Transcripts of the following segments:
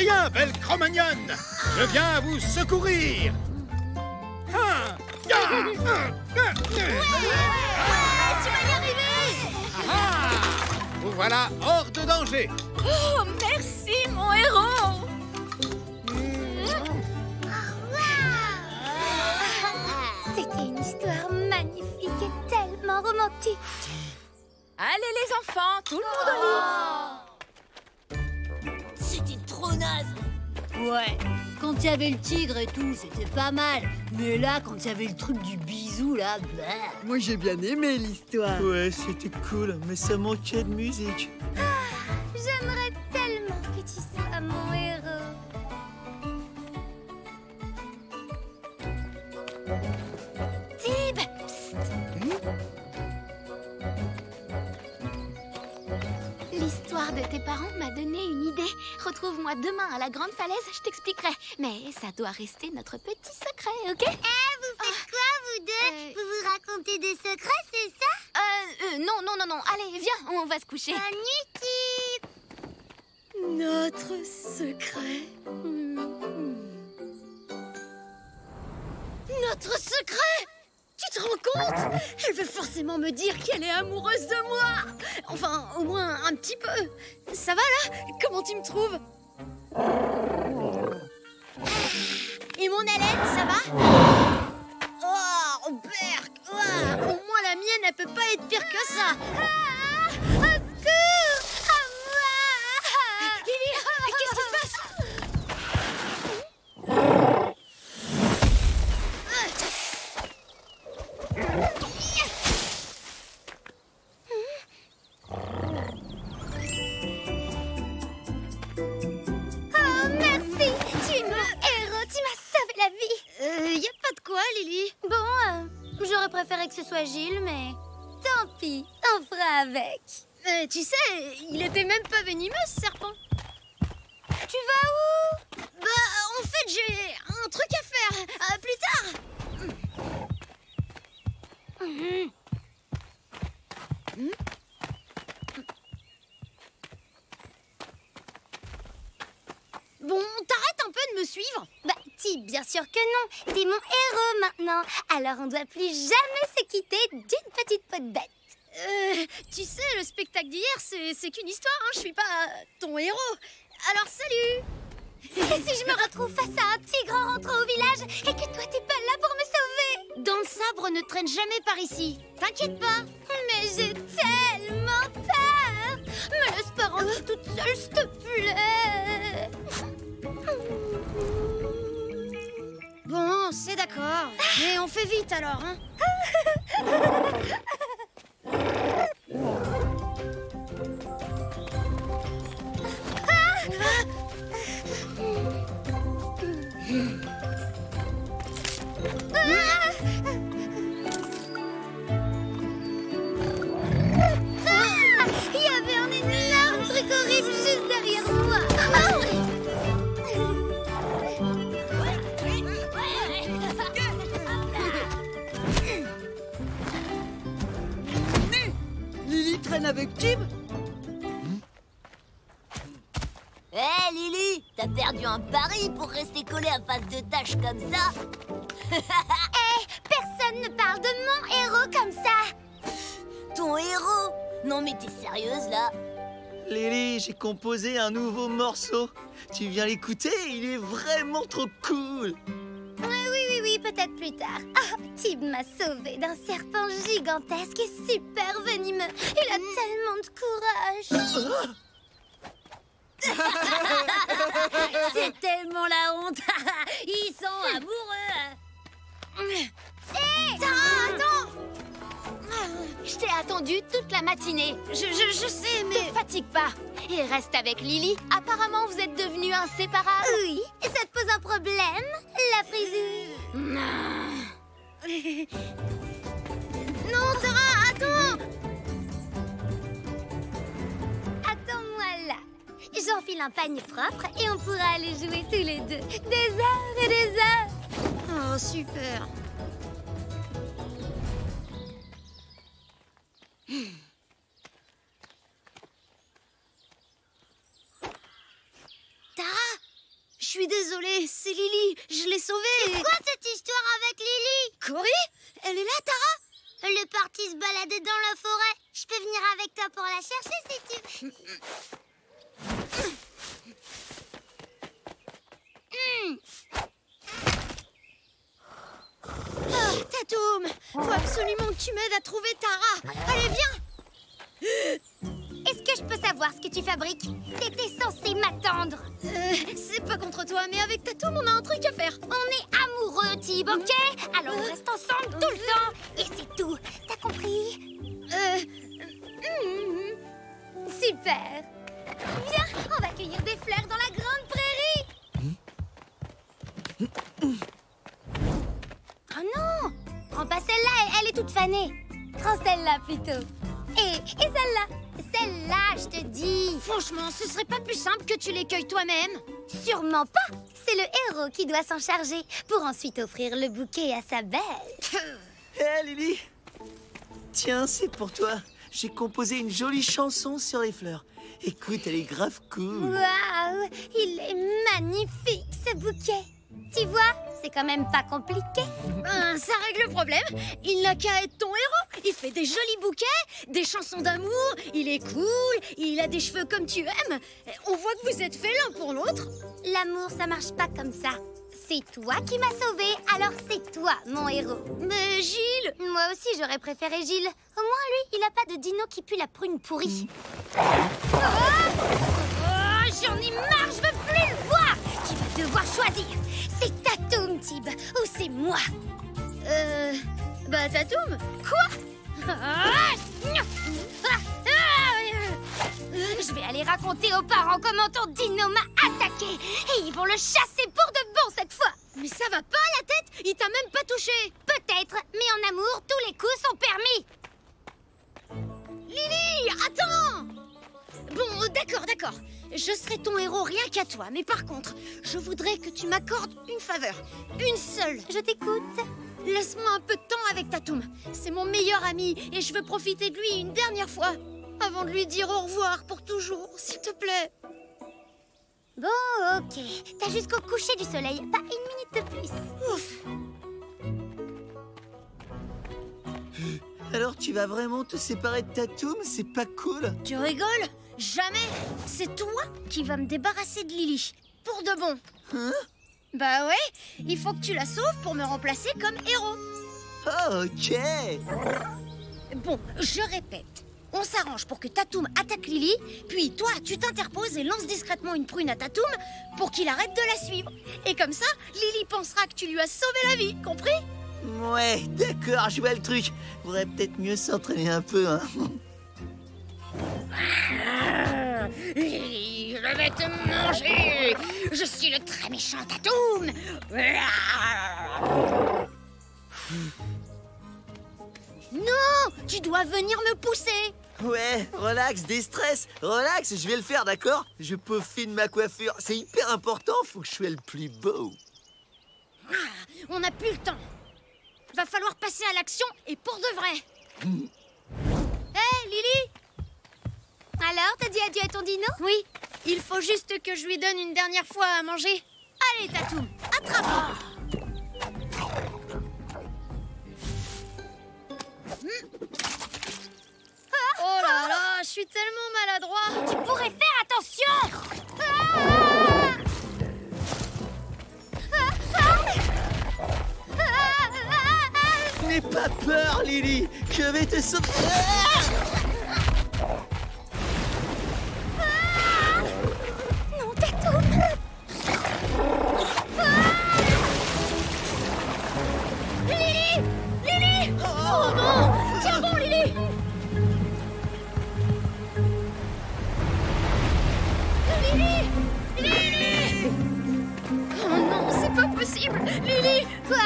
rien, belle Cro-Magnonne. Je viens vous secourir. Tu vas y arriver. Vous voilà hors de danger. Oh, merci, mon héros. C'était une histoire magnifique et tellement romantique. Allez, les enfants, tout le monde au lit. C'était trop naze. Ouais, quand il y avait le tigre et tout, c'était pas mal. Mais là, quand il y avait le truc du bisou, là, bah... Moi, j'ai bien aimé l'histoire. Ouais, c'était cool, mais ça manquait de musique. J'aimerais tellement que tu sois mon héros. Tib, psst. L'histoire de tes parents m'a donné une idée. Retrouve-moi demain à la grande falaise, je t'expliquerai. Mais ça doit rester notre petit secret, ok? Vous faites quoi, vous deux? Vous vous racontez des secrets, c'est ça? Non. Allez, viens, on va se coucher. Inutile. Notre secret. Notre secret! Tu te rends compte? Elle veut forcément me dire qu'elle est amoureuse de moi. Enfin, au moins un petit peu. Ça va là? Comment tu me trouves? Et mon haleine, ça va? Oh, Berk! Au moins la mienne, elle peut pas être pire que ça. Au secours! À moi! Lily, qu'est-ce qui se passe? Oh, merci! Tu es mon héros, tu m'as sauvé la vie! Y a pas de quoi, Lily. Bon, j'aurais préféré que ce soit Gilles, mais tant pis, on fera avec. Tu sais, il était même pas venimeux, ce serpent. Tu vas où? Bah, en fait, j'ai un truc à faire. À plus tard. Bon, t'arrêtes un peu de me suivre? Bah, bien sûr que non. T'es mon héros maintenant. Alors on doit plus jamais se quitter d'une petite peau de bête. Tu sais, le spectacle d'hier, c'est qu'une histoire, hein. Je suis pas ton héros. Alors, salut. Et si je me retrouve face à un tigre en rentrant au village et que toi t'es pas là pour me sauver? Dans le sabre ne traîne jamais par ici. T'inquiète pas. Mais j'ai tellement peur. Me laisse pas rentrer toute seule, s'il te plaît. Bon, c'est d'accord. Mais on fait vite alors, hein. Il y avait un énorme truc horrible juste derrière moi. Lily traîne avec Tib? Hé, Lily, t'as perdu un pari pour rester collé à face de tâches comme ça? Personne ne parle de mon héros comme ça. Ton héros? Non mais t'es sérieuse là? Lily, j'ai composé un nouveau morceau. Tu viens l'écouter? Il est vraiment trop cool. Oui, peut-être plus tard. Ah, Tib m'a sauvée d'un serpent gigantesque et super venimeux. Il a tellement de courage. C'est tellement la honte. Ils sont amoureux. Hé, attends. Je t'ai attendu toute la matinée. Je sais, mais... Ne fatigue pas. Et reste avec Lily. Apparemment, vous êtes devenus inséparables. Oui. Ça te pose un problème, la frisure? Non, Tara, attends. Attends-moi là. J'enfile un panier propre et on pourra aller jouer tous les deux. Des heures et des heures. Oh, super. Tara, quoi cette histoire avec Lily? Cory, elle est là, Tara? Elle est partie se balader dans la forêt. Je peux venir avec toi pour la chercher si tu veux. Tatoum, faut absolument que tu m'aides à trouver Tara. Allez, viens. Est-ce que je peux savoir ce que tu fabriques? T'étais censé m'attendre. C'est pas contre toi, mais avec Tatoum, on a un truc à faire. On est amoureux, Tib, ok? Alors on reste ensemble tout le temps. Et c'est tout. T'as compris? Super. Viens, on va cueillir des fleurs dans la grande prairie. Oh non! Prends pas celle-là, elle est toute fanée. Prends celle-là plutôt. Et celle-là. Celle-là, je te dis. Franchement, ce serait pas plus simple que tu les cueilles toi-même? Sûrement pas. C'est le héros qui doit s'en charger pour ensuite offrir le bouquet à sa belle. Hé, Lily. Tiens, c'est pour toi. J'ai composé une jolie chanson sur les fleurs. Écoute, elle est grave cool. Waouh, il est magnifique ce bouquet. Tu vois, c'est quand même pas compliqué. Ça règle le problème. Il n'a qu'à être ton héros. Il fait des jolis bouquets, des chansons d'amour. Il est cool, il a des cheveux comme tu aimes. On voit que vous êtes faits l'un pour l'autre. L'amour, ça marche pas comme ça. C'est toi qui m'as sauvée, alors c'est toi, mon héros. Mais Gilles... Moi aussi, j'aurais préféré Gilles. Au moins, lui, il a pas de dino qui pue la prune pourrie. J'en ai marre, je veux plus le voir. Tu vas devoir choisir. C'est Tatoum, Tib, ou c'est moi. Bah, Tatoum. Quoi? Je vais aller raconter aux parents comment ton dino m'a attaqué. Et ils vont le chasser pour de bon cette fois. Mais ça va pas à la tête? Il t'a même pas touché. Peut-être, mais en amour, tous les coups sont permis. Lily, attends! Bon, d'accord. Je serai ton héros rien qu'à toi. Mais par contre, je voudrais que tu m'accordes une faveur. Une seule. Je t'écoute. Laisse-moi un peu de temps avec Tatoum. C'est mon meilleur ami et je veux profiter de lui une dernière fois. Avant de lui dire au revoir pour toujours, s'il te plaît. Bon, ok. T'as jusqu'au coucher du soleil, pas une minute de plus. Ouf. Alors tu vas vraiment te séparer de Tatoum? C'est pas cool? Tu rigoles? Jamais. C'est toi qui vas me débarrasser de Lily. Pour de bon. Hein? Bah ouais, il faut que tu la sauves pour me remplacer comme héros. Oh, ok. Bon, je répète. On s'arrange pour que Tatoum attaque Lily, puis toi, tu t'interposes et lances discrètement une prune à Tatoum pour qu'il arrête de la suivre. Et comme ça, Lily pensera que tu lui as sauvé la vie, compris? Ouais, d'accord, je vois le truc. Faudrait peut-être mieux s'entraîner un peu, hein. Lily, je vais te manger. Je suis le très méchant Tatoum. Non, tu dois venir me pousser. Ouais, relax, déstress. Relax, je vais le faire, d'accord? Je peaufine ma coiffure. C'est hyper important, faut que je sois le plus beau. On n'a plus le temps. Va falloir passer à l'action et pour de vrai. Hé, Lily! Alors, t'as dit adieu à ton dino? Oui, il faut juste que je lui donne une dernière fois à manger. Allez, Tatoum, attrape! Oh là là, je suis tellement maladroit. Tu pourrais faire attention! N'aie pas peur, Lily. Je vais te sauver. Non, Tatoum! Lily! Lily! Oh non! Tiens bon, Lily! Lily! Lily! Oh non, c'est pas possible! Lily! Quoi?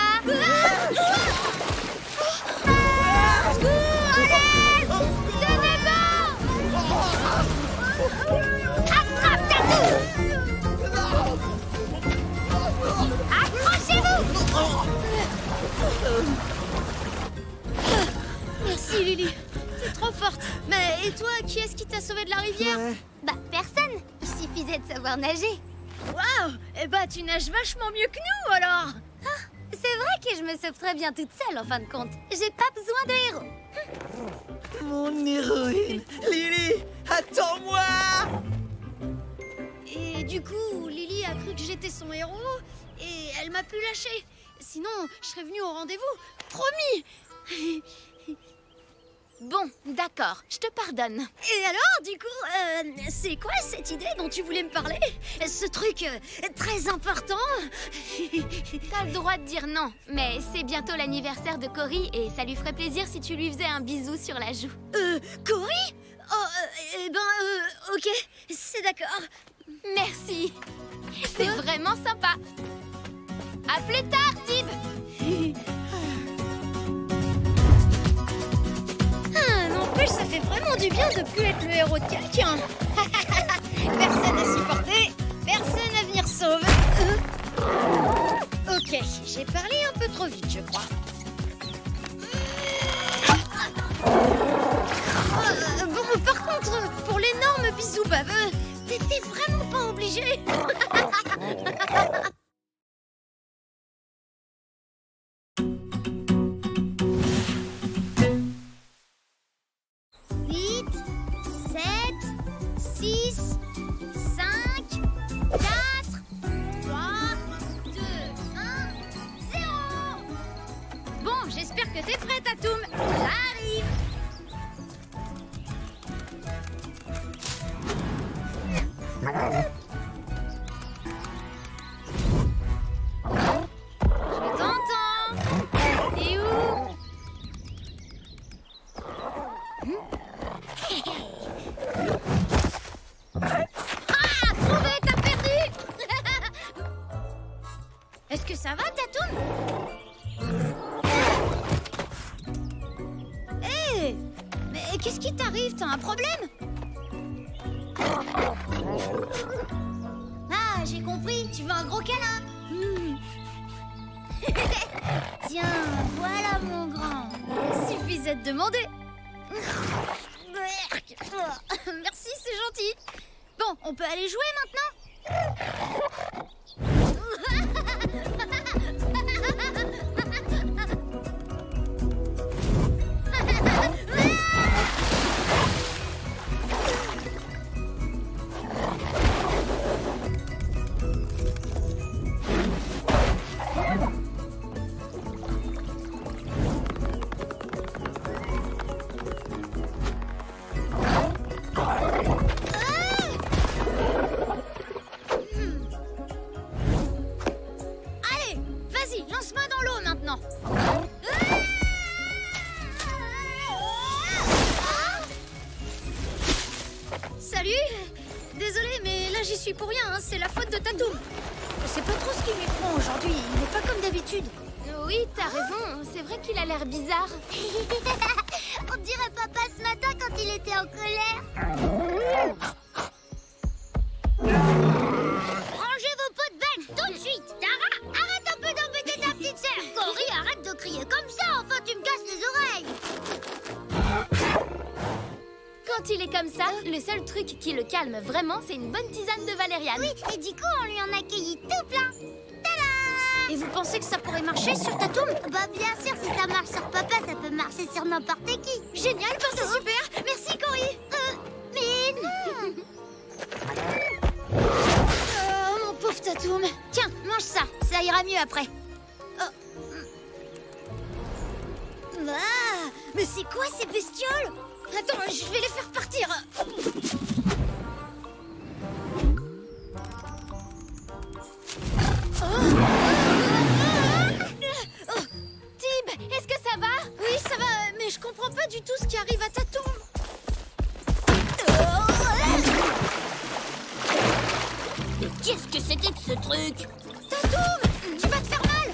Attrape Tatoum! Accrochez-vous! Merci, Lily. T'es trop forte. Mais et toi, qui est-ce qui t'a sauvé de la rivière? Bah, personne. Il suffisait de savoir nager. Waouh! Eh bah, tu nages vachement mieux que nous, alors! je me sauve très bien toute seule en fin de compte. J'ai pas besoin de héros. Mon héroïne, Lily, attends-moi! Et du coup, Lily a cru que j'étais son héros et elle m'a pu lâcher. Sinon, je serais venue au rendez-vous. Promis! Bon, d'accord, je te pardonne. Et alors, du coup, c'est quoi cette idée dont tu voulais me parler? Ce truc très important? T'as le droit de dire non, mais c'est bientôt l'anniversaire de Cory et ça lui ferait plaisir si tu lui faisais un bisou sur la joue. Cory? Oh, ok, c'est d'accord. Merci. C'est vraiment sympa. À plus tard, Tib. N'empêche, ça fait vraiment du bien de plus être le héros de quelqu'un. Personne à supporter, personne à venir sauver. Ok, j'ai parlé un peu trop vite, je crois. Bon, par contre, pour l'énorme bisou baveux, t'étais vraiment pas obligé. 8, 7, 6, 5, 4, 3, 2, 1, 0. Bon, j'espère que t'es prête, Tatoum. J'arrive. Je t'entends. T'es où? Ah, trouvé, t'as perdu. Est-ce que ça va, Tatoum? Hé, mais qu'est-ce qui t'arrive? T'as un problème? Ah, j'ai compris, tu veux un gros câlin. Tiens, voilà mon grand. Suffisait de demander. Merci, c'est gentil. Bon, on peut aller jouer maintenant? Allez, vas-y, lance-moi dans l'eau maintenant. Salut. Désolée, mais là j'y suis pour rien, hein. C'est la faute de Tatoum. Je sais pas trop ce qu'il lui prend aujourd'hui. Il n'est pas comme d'habitude. Oui, t'as raison. C'est vrai qu'il a l'air bizarre. On dirait papa ce matin quand il était en colère. Rangez vos pots de bain tout de suite. Tara, arrête un peu d'embêter ta petite sœur. Cory, arrête de crier comme ça, enfin tu me casses les oreilles. Quand il est comme ça, le seul truc qui le calme vraiment, c'est une bonne tisane de valériane. Oui, et du coup, on lui en a cueilli tout plein. Et vous pensez que ça pourrait marcher sur Tatoum? Bah bien sûr, si ça marche sur papa, ça peut marcher sur n'importe qui. Génial, bah c'est super. Merci, Cory. Mais non. Oh, mon pauvre Tatoum. Tiens, mange ça. Ça ira mieux après. Oh. Ah, mais c'est quoi ces bestioles? Attends, je vais les faire partir. Tib, est-ce que ça va? Oui, ça va, mais je comprends pas du tout ce qui arrive à Tatoum. Mais qu'est-ce que c'était que ce truc? Tatoum, tu vas te faire mal.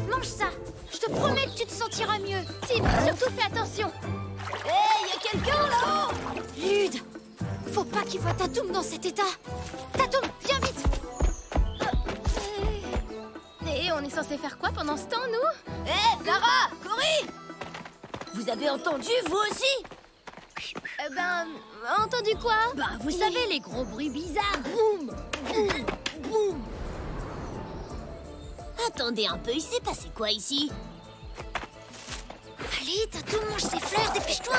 Mange ça. Je te promets que tu te sentiras mieux. Tib, surtout fais attention. Hé, y a quelqu'un là-haut? Lude, faut pas qu'il voit Tatoum dans cet état. Tatoum, viens vite. Et on est censé faire quoi pendant ce temps, nous? Hé, Clara, Cory, vous avez entendu, vous aussi? Entendu quoi? Bah, vous savez, les gros bruits bizarres. Boum, boum, boum. Attendez un peu, il s'est passé quoi ici? Allez, Tatoum, mange ses fleurs, dépêche-toi.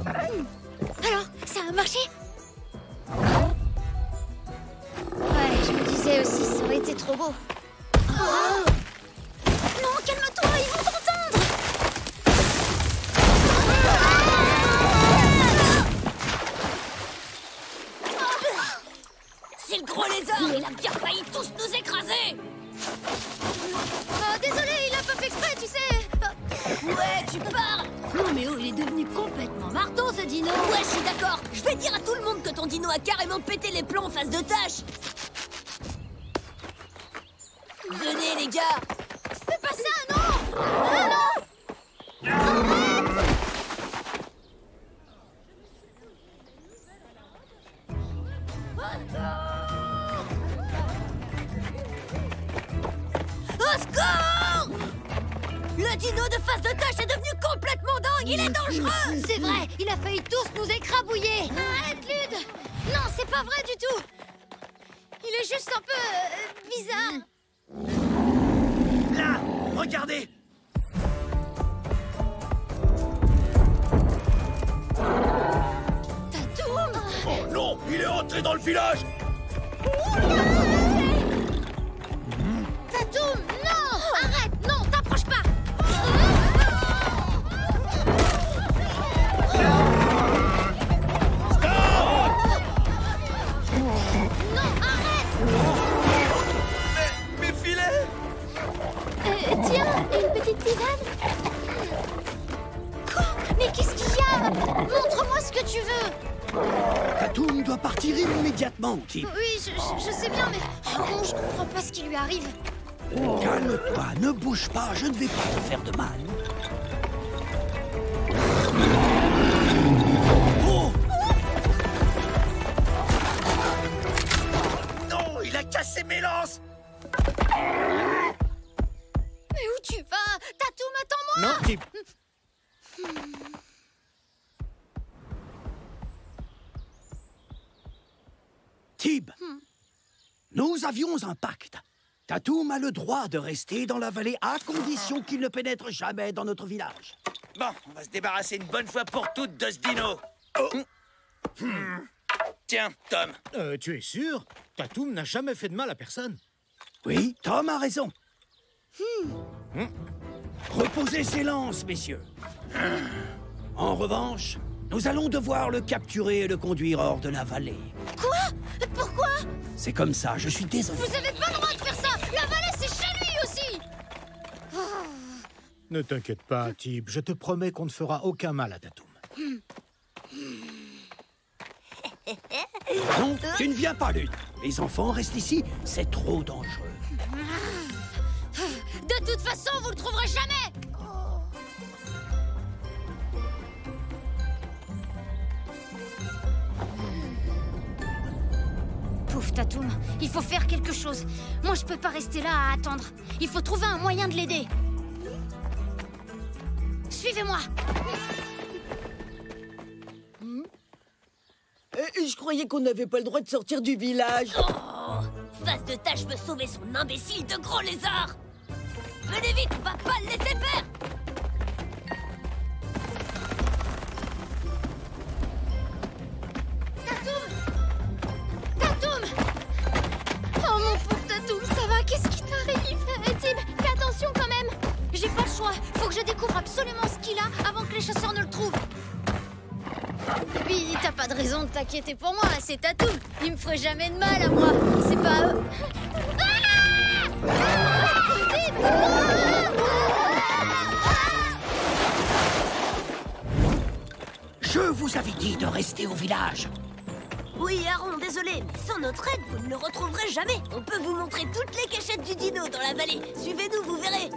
Alors, ça a marché? Ouais, je me disais aussi, ça aurait été trop beau. Oh non, calme-toi, ils vont t'entendre. C'est le gros lézard! Il a bien failli tous nous écraser! Oh, désolé, il a pas fait exprès, tu sais. Ouais, tu parles! Non mais oh, il est devenu complètement marteau ce dino. Ouais, je suis d'accord! Je vais dire à tout le monde que ton dino a carrément pété les plombs en face de tâche! Venez, les gars! Fais pas ça, non. Ah, non. Au secours! Le dino de face de tâche est devenu complètement dingue! Il est dangereux! C'est vrai, il a failli tous nous écrabouiller. Arrête, Lude. Non, c'est pas vrai du tout. Il est juste un peu bizarre. Là, regardez. Tatoum. Oh non, il est entré dans le village. Tatoum, non. Arrête, non, t'approches pas. Non, arrête. Mes filets. Tiens, une petite tisane. Quoi? Mais qu'est-ce qu'il y a? Montre-moi ce que tu veux. Tatoum doit partir immédiatement, Tib. Oui, je sais bien, mais bon, je comprends pas ce qui lui arrive. Calme-toi, ne bouge pas, je ne vais pas te faire de mal. Oh! Non, il a cassé mes lances. Mais où tu vas? Tatoum, attends-moi. Non, Tib. Tib, nous avions un pacte. Tatoum a le droit de rester dans la vallée à condition qu'il ne pénètre jamais dans notre village. Bon, on va se débarrasser une bonne fois pour toutes de ce dino. Tiens, Tom. Tu es sûr? Tatoum n'a jamais fait de mal à personne. Oui, Tom a raison. Reposez ses lances, messieurs. En revanche, nous allons devoir le capturer et le conduire hors de la vallée. Quoi? Pourquoi? C'est comme ça, je suis désolé. Vous avez pas le droit de faire ça. La vallée, c'est chez lui aussi. Ne t'inquiète pas, Tib. Je te promets qu'on ne fera aucun mal à Tatoum. Non, tu ne viens pas, Lune. Les enfants restent ici, c'est trop dangereux. De toute façon, vous le trouverez jamais. Pauvre Tatoum, il faut faire quelque chose. Moi, je peux pas rester là à attendre. Il faut trouver un moyen de l'aider. Suivez-moi. Je croyais qu'on n'avait pas le droit de sortir du village. Oh, face de tâche veut sauver son imbécile de gros lézard. Venez vite, on va pas le laisser faire. Tatoum! Oh mon pauvre Tatoum, ça va? Qu'est-ce qui t'arrive? Tib, fais attention quand même. J'ai pas le choix. Faut que je découvre absolument ce qu'il a avant que les chasseurs ne le trouvent. Et puis, t'as pas de raison de t'inquiéter pour moi, c'est Tatoum. Il me ferait jamais de mal à moi. C'est pas... Tib! Je vous avais dit de rester au village. Oui, Aaron, désolé, mais sans notre aide, vous ne le retrouverez jamais. On peut vous montrer toutes les cachettes du dino dans la vallée. Suivez-nous, vous verrez.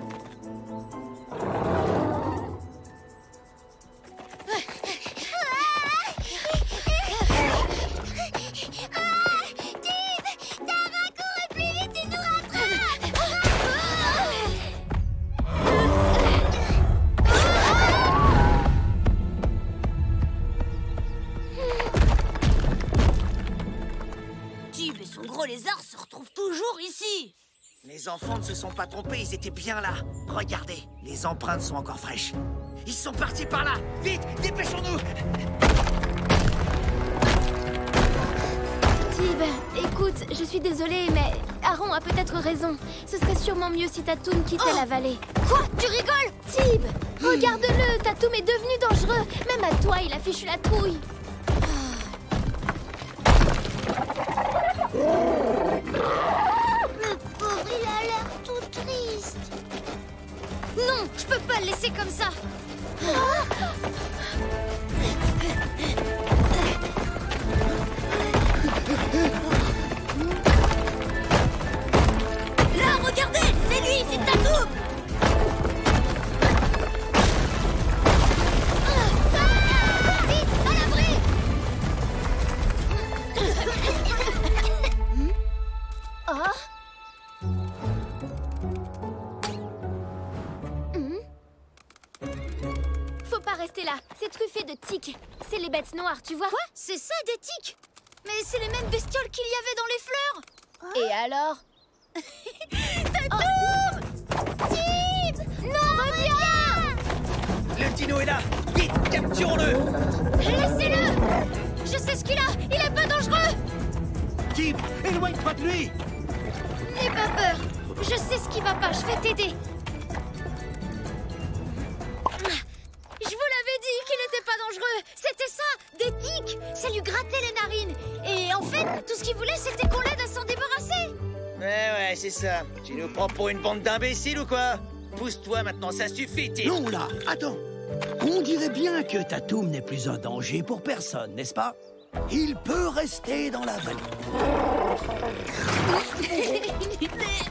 Tib et son gros lézard se retrouvent toujours ici. Les enfants ne se sont pas trompés, ils étaient bien là. Regardez, les empreintes sont encore fraîches. Ils sont partis par là. Vite, dépêchons-nous. Tib, écoute, je suis désolée, mais Aaron a peut-être raison. Ce serait sûrement mieux si Tatoum quittait la vallée. Quoi? Tu rigoles? Tib, regarde-le, Tatoum est devenu dangereux. Même à toi, il a fichu la trouille. Le pauvre, il a l'air tout triste. Non, je peux pas le laisser comme ça. Là, regardez, c'est lui, c'est Tatoum. Vite, à l'abri. Oh. Faut pas rester là, c'est truffé de tiques. C'est les bêtes noires, tu vois? Quoi? C'est ça, des tiques? Mais c'est les mêmes bestioles qu'il y avait dans les fleurs. Et alors? Tatoum! Tib! Non, reviens! Le dino est là. Vite, capturons-le. Laissez-le. Je sais ce qu'il a. Il est pas dangereux. Tib, éloigne-toi de lui. N'aie pas peur. Je sais ce qui va pas. Je vais t'aider. Je vous l'avais dit qu'il n'était pas dangereux. C'était ça, des tiques. Ça lui grattait les narines. Et en fait, tout ce qu'il voulait, c'était qu'on l'aide à s'en débarrasser. Ouais, c'est ça. Tu nous prends pour une bande d'imbéciles ou quoi? Pousse-toi maintenant, ça suffit, Tib. Non, là, attends. On dirait bien que Tatoum n'est plus un danger pour personne, n'est-ce pas? Il peut rester dans la vallée.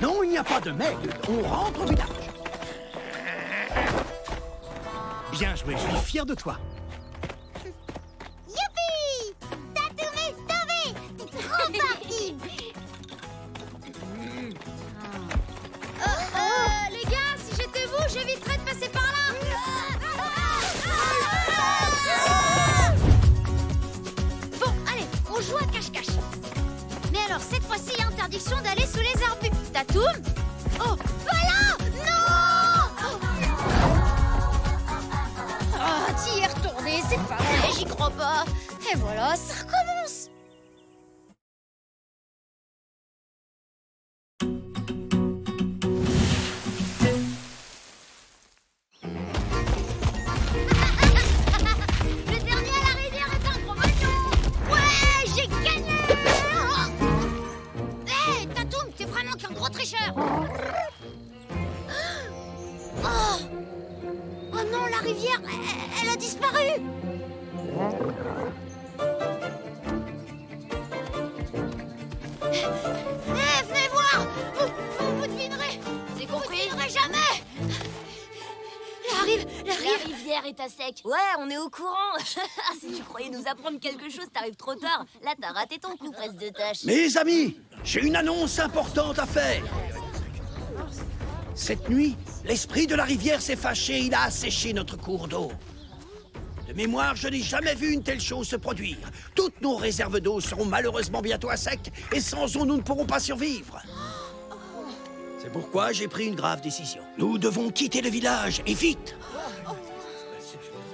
Non, il n'y a pas de mais. On rentre au village. Bien joué, je suis fier de toi. Youpi! Tatoum est sauvé! Trop fort, Tib! Les gars, si j'étais vous, j'éviterais de passer par là. Bon, allez, on joue à cache-cache. Mais alors, cette fois-ci, interdiction d'aller sous les arbustes. Tatoum? Oh, voilà! Non! Ah, t'y es retourné, c'est pas vrai, j'y crois pas. Et voilà, ça recommence. Le dernier à la rivière est un gros bateau! Ouais, j'ai gagné! Hé, Tatoum, t'es vraiment qu'un gros tricheur! Oh! Oh non, la rivière, elle a disparu! Venez voir! Vous devinerez! C'est compris? Vous devinerez jamais! La La rivière! rivière est à sec. Ouais, on est au courant. Si tu croyais nous apprendre quelque chose, t'arrives trop tard. Là, t'as raté ton coup, presse de tâche. Mes amis, j'ai une annonce importante à faire. Cette nuit, l'esprit de la rivière s'est fâché, il a asséché notre cours d'eau. De mémoire, je n'ai jamais vu une telle chose se produire. Toutes nos réserves d'eau seront malheureusement bientôt à sec, et sans eau, nous ne pourrons pas survivre. C'est pourquoi j'ai pris une grave décision. Nous devons quitter le village, et vite.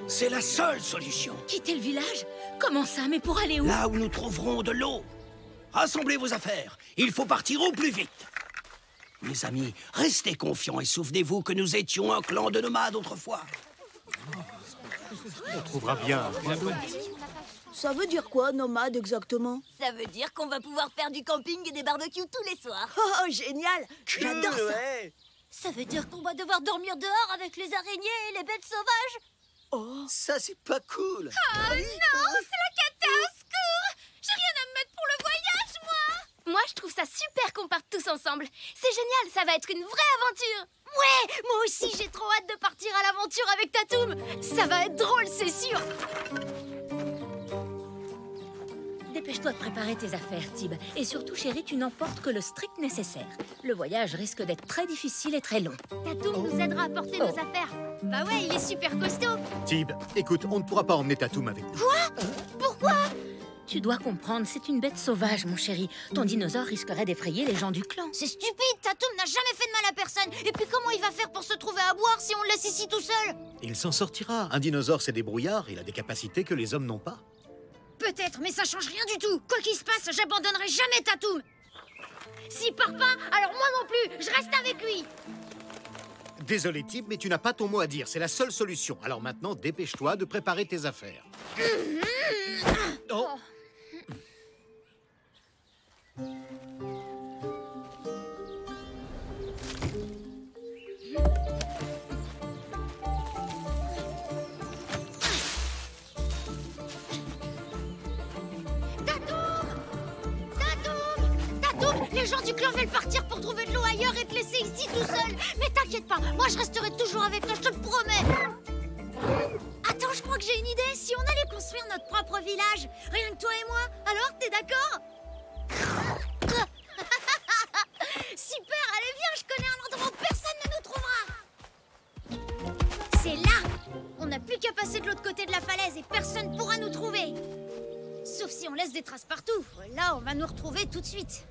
C'est la seule solution. Quitter le village? Comment ça? Mais pour aller où? Là où nous trouverons de l'eau. Rassemblez vos affaires. Il faut partir au plus vite. Mes amis, restez confiants et souvenez-vous que nous étions un clan de nomades autrefois. On trouvera bien un coin d'eau. Ça veut dire quoi, nomade, exactement? Ça veut dire qu'on va pouvoir faire du camping et des barbecues tous les soirs. Oh, génial! J'adore ça! Ouais. Ça veut dire qu'on va devoir dormir dehors avec les araignées et les bêtes sauvages? Oh, Ça, c'est pas cool. Ah non, c'est la cata, au secours! J'ai rien à me mettre pour le voyage, moi! Moi, je trouve ça super qu'on parte tous ensemble. C'est génial, ça va être une vraie aventure. Ouais, moi aussi, j'ai trop hâte de partir à l'aventure avec Tatoum. Ça va être drôle, c'est sûr. Dépêche-toi de préparer tes affaires, Tib. Et surtout, chérie, tu n'emportes que le strict nécessaire. Le voyage risque d'être très difficile et très long. Tatoum nous aidera à porter nos affaires. Bah ouais, il est super costaud. Tib, écoute, on ne pourra pas emmener Tatoum avec nous. Pourquoi? Tu dois comprendre, c'est une bête sauvage, mon chéri. Ton dinosaure risquerait d'effrayer les gens du clan. C'est stupide, Tatoum n'a jamais fait de mal à personne. Et puis comment il va faire pour se trouver à boire si on le laisse ici tout seul? Il s'en sortira. Un dinosaure, c'est débrouillard. Il a des capacités que les hommes n'ont pas. Peut-être, mais ça change rien du tout. Quoi qu'il se passe, j'abandonnerai jamais Tatoum. S'il part pas, alors moi non plus, je reste avec lui. Désolé, Tib, mais tu n'as pas ton mot à dire. C'est la seule solution. Alors maintenant, dépêche-toi de préparer tes affaires. Oh. Les gens du clan veulent partir pour trouver de l'eau ailleurs et te laisser ici tout seul. Mais t'inquiète pas, moi je resterai toujours avec toi, je te le promets. Attends, je crois que j'ai une idée. Si on allait construire notre propre village, rien que toi et moi, alors t'es d'accord? Super, allez viens, je connais un endroit où personne ne nous trouvera. C'est là. On n'a plus qu'à passer de l'autre côté de la falaise et personne pourra nous trouver. Sauf si on laisse des traces partout. Là, on va nous retrouver tout de suite.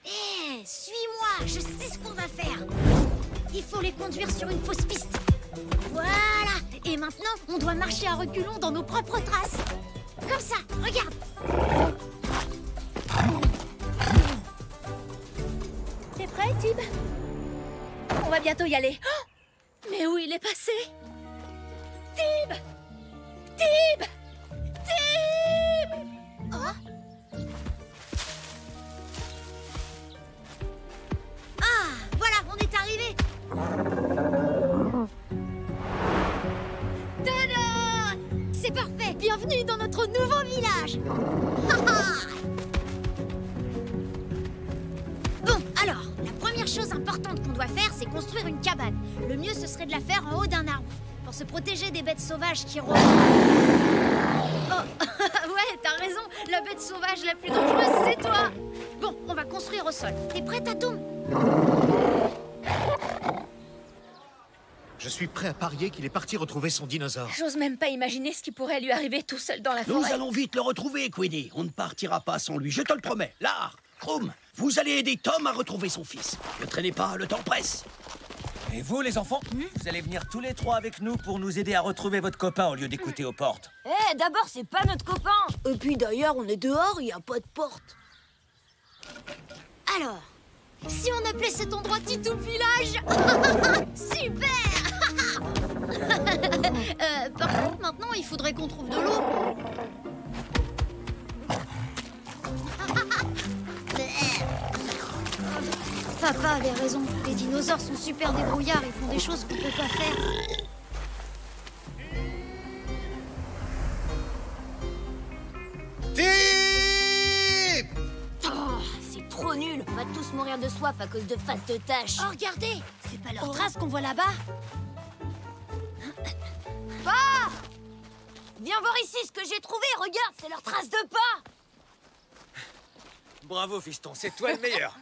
Hé, suis-moi, je sais ce qu'on va faire. Il faut les conduire sur une fausse piste. Voilà. Et maintenant, on doit marcher à reculons dans nos propres traces. Comme ça, regarde. T'es prêt, Tib? On va bientôt y aller. Oh, mais où il est passé? Tib! Tib! Tib! Oh. Ah, voilà, on est arrivé. Tada! C'est parfait. Bienvenue dans notre nouveau village. Bon, alors, la première chose importante qu'on doit faire, c'est construire une cabane. Le mieux, ce serait de la faire en haut d'un arbre, pour se protéger des bêtes sauvages qui rôdent. Oh, ouais, t'as raison. La bête sauvage la plus dangereuse, c'est toi. Bon, on va construire au sol. T'es prête, Tatoum? Je suis prêt à parier qu'il est parti retrouver son dinosaure. J'ose même pas imaginer ce qui pourrait lui arriver tout seul dans la forêt. Nous allons vite le retrouver, Queenie. On ne partira pas sans lui, je te le promets. Lar, Krumm, vous allez aider Tom à retrouver son fils. Ne traînez pas, le temps presse. Et vous, les enfants, vous allez venir tous les trois avec nous pour nous aider à retrouver votre copain au lieu d'écouter aux portes. Eh, d'abord, c'est pas notre copain. Et puis d'ailleurs, on est dehors, il n'y a pas de porte. Alors, si on appelait cet endroit Titou Village. Super. Par contre, maintenant, il faudrait qu'on trouve de l'eau. Papa avait raison. Les dinosaures sont super débrouillards. Ils font des choses qu'on peut pas faire. Tib! Oh, c'est trop nul. On va tous mourir de soif à cause de face de tâches. Oh, regardez. C'est pas leur trace qu'on voit là-bas? Pas! Viens voir ici ce que j'ai trouvé. Regarde, c'est leur trace de pas. Bravo, fiston, c'est toi le meilleur.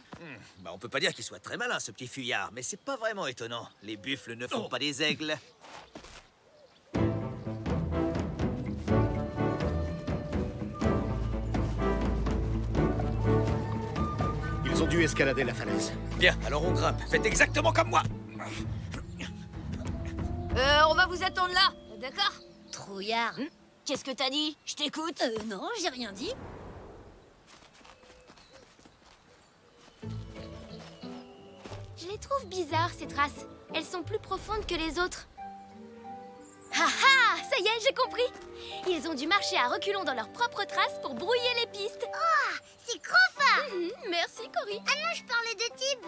Bah, on peut pas dire qu'il soit très malin, ce petit fuyard, mais c'est pas vraiment étonnant. Les buffles ne font pas des aigles. Ils ont dû escalader la falaise. Bien, alors on grimpe. Faites exactement comme moi. On va vous attendre là, d'accord? Trouillard. Qu'est-ce que t'as dit? Je t'écoute. Non, j'ai rien dit. Je les trouve bizarres, ces traces. Elles sont plus profondes que les autres. Ah ah! Ça y est, j'ai compris! Ils ont dû marcher à reculons dans leurs propres traces pour brouiller les pistes. Oh, c'est trop fort. Merci, Cory. Ah non, je parlais de Tib.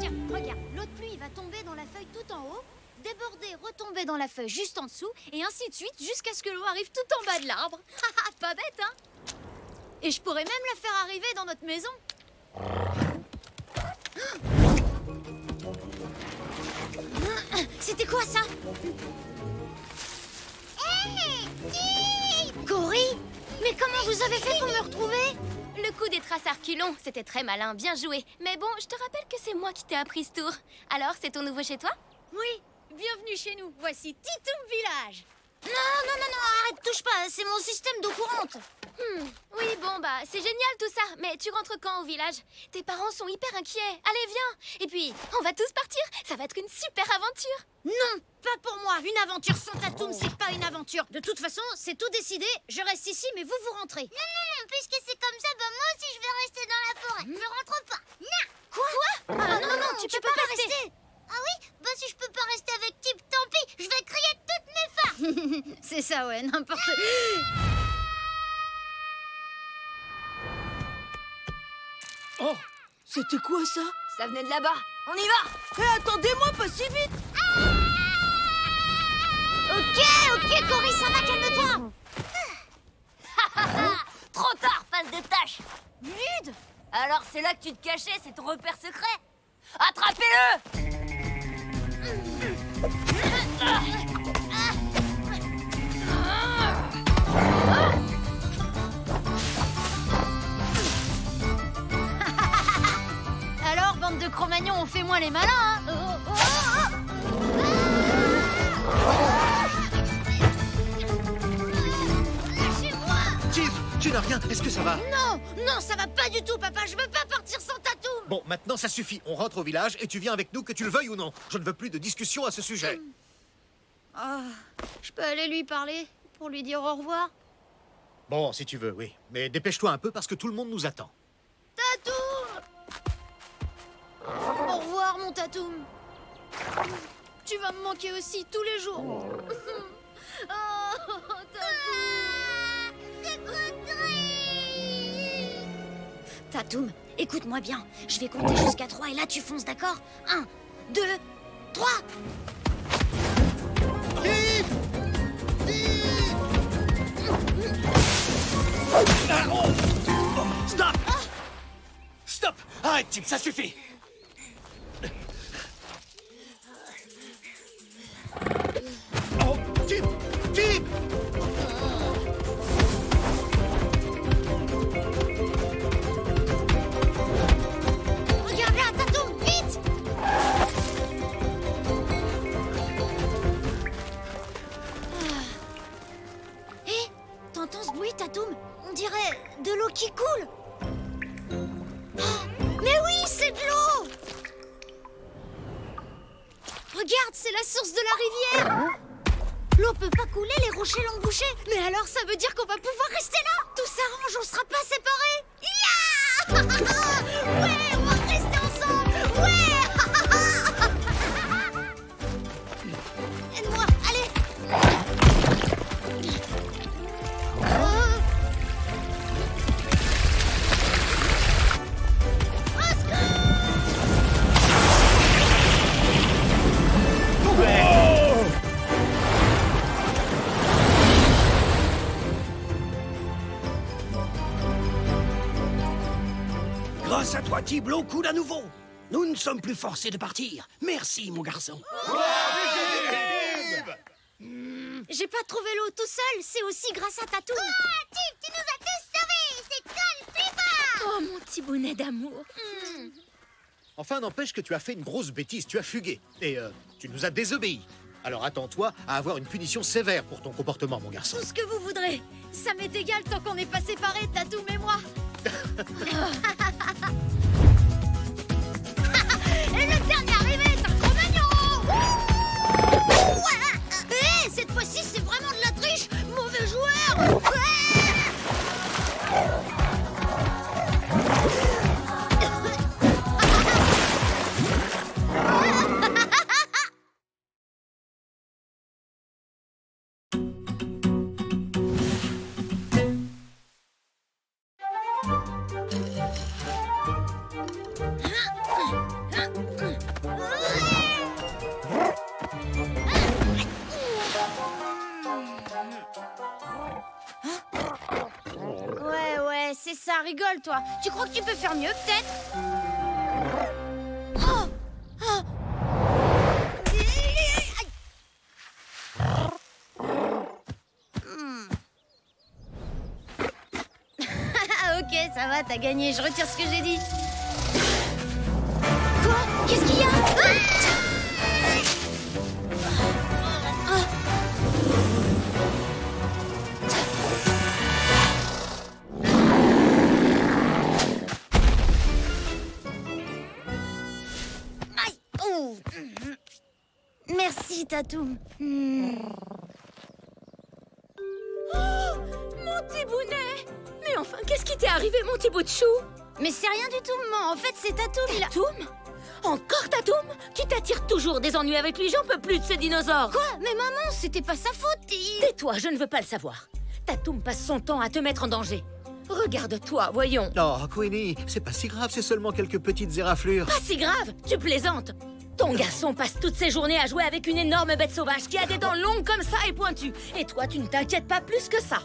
Tiens, regarde. L'eau de pluie va tomber dans la feuille tout en haut, déborder, retomber dans la feuille juste en dessous, et ainsi de suite jusqu'à ce que l'eau arrive tout en bas de l'arbre. Pas bête, hein? Et je pourrais même la faire arriver dans notre maison. C'était quoi ça? Hé, Tib! Cory? Mais comment vous avez fait pour me retrouver? Le coup des traces à reculons, c'était très malin, bien joué. Mais bon, je te rappelle que c'est moi qui t'ai appris ce tour. Alors, c'est ton nouveau chez toi? Oui, bienvenue chez nous. Voici Titoum Village. Non, arrête, touche pas, c'est mon système d'eau courante. Oui, bon, bah, c'est génial tout ça. Mais tu rentres quand au village? Tes parents sont hyper inquiets. Allez, viens. Et puis, on va tous partir. Ça va être une super aventure. Non, pas pour moi. Une aventure sans Tatoum, c'est pas une aventure. De toute façon, c'est tout décidé. Je reste ici, mais vous rentrez. Non, puisque c'est comme ça, bah moi aussi je vais rester dans la forêt. Je rentre pas. Non. Quoi? Non, tu peux pas rester. Ah oui? Bah si je peux pas rester avec Tib, tant pis, je vais crier toutes mes farces. C'est ça, ouais, n'importe... Oh, c'était quoi ça? Ça venait de là-bas. On y va. Hé, attendez-moi, pas si vite! Ok, Cory, ça va, calme-toi. Trop tard, face de tâche. Lude. Alors c'est là que tu te cachais, c'est ton repère secret. Attrapez-le. Alors, bande de Cro-Magnons, on fait moins les malins, hein? Lâchez-moi. Tib, tu n'as rien. Est-ce que ça va? Non, ça va pas du tout, papa. Je veux pas partir sans Tatoum. Bon, maintenant ça suffit. On rentre au village et tu viens avec nous, que tu le veuilles ou non. Je ne veux plus de discussion à ce sujet. Je peux aller lui parler pour lui dire au revoir? Bon, si tu veux, oui. Mais dépêche-toi un peu parce que tout le monde nous attend. Tatoum! Au revoir, mon Tatoum. Tu vas me manquer aussi tous les jours. Oh, Tatoum! C'est trop triste. Tatoum, écoute-moi bien. Je vais compter jusqu'à 3 et là tu fonces, d'accord? 1, 2, 3. Stop! Stop! Arrête, Tib, ça suffit! Oh, Tib! Tib! Regarde là, Tatoum, vite! Hé, t'entends ce bruit, Tatoum? On dirait de l'eau qui coule. Oh, mais oui, c'est de l'eau! Regarde, c'est la source de la rivière. L'eau peut pas couler, les rochers l'ont bouché. Mais alors, ça veut dire qu'on va pouvoir rester là. Tout s'arrange, on sera pas séparés. Yeah! Ouais, on va rester ensemble. Ouais! Aide-moi, allez. Grâce à toi, Tib, l'eau coule à nouveau. Nous ne sommes plus forcés de partir. Merci, mon garçon. J'ai pas trouvé l'eau tout seul, c'est aussi grâce à Tatoum. Tib, tu nous as tous sauvés. C'est toi le plus fort. Oh, mon petit bonnet d'amour. Enfin, n'empêche que tu as fait une grosse bêtise. Tu as fugué. Et tu nous as désobéi. Alors attends-toi à avoir une punition sévère pour ton comportement, mon garçon. Tout ce que vous voudrez. Ça m'est égal tant qu'on n'est pas séparés, Tatoum et moi. Et le dernier arrivé est un Cro-Magnon. Hé, cette fois-ci, c'est vraiment de la triche. Mauvais joueur. Ouais, c'est ça, rigole, toi. Tu crois que tu peux faire mieux, peut-être? Oh, oh. Ok, Ok, ça va, t'as gagné. Je retire ce que j'ai dit. Quoi? Qu'est-ce qu'il y a? Aïe! Oh. Merci, Tatoum. Mon petit bounet! Mais enfin, qu'est-ce qui t'est arrivé, mon petit bout de chou? Mais c'est rien du tout, maman. En fait, c'est Tatoum. Tatoum? Encore Tatoum? Tu t'attires toujours des ennuis avec lui, j'en peux plus de ce dinosaure. Quoi? Mais maman, c'était pas sa faute. Tais-toi, je ne veux pas le savoir. Tatoum passe son temps à te mettre en danger. Regarde-toi, voyons. Oh, Queenie, c'est pas si grave, c'est seulement quelques petites éraflures. Pas si grave, tu plaisantes. Ton garçon passe toutes ses journées à jouer avec une énorme bête sauvage qui a des dents longues comme ça et pointues. Et toi, tu ne t'inquiètes pas plus que ça.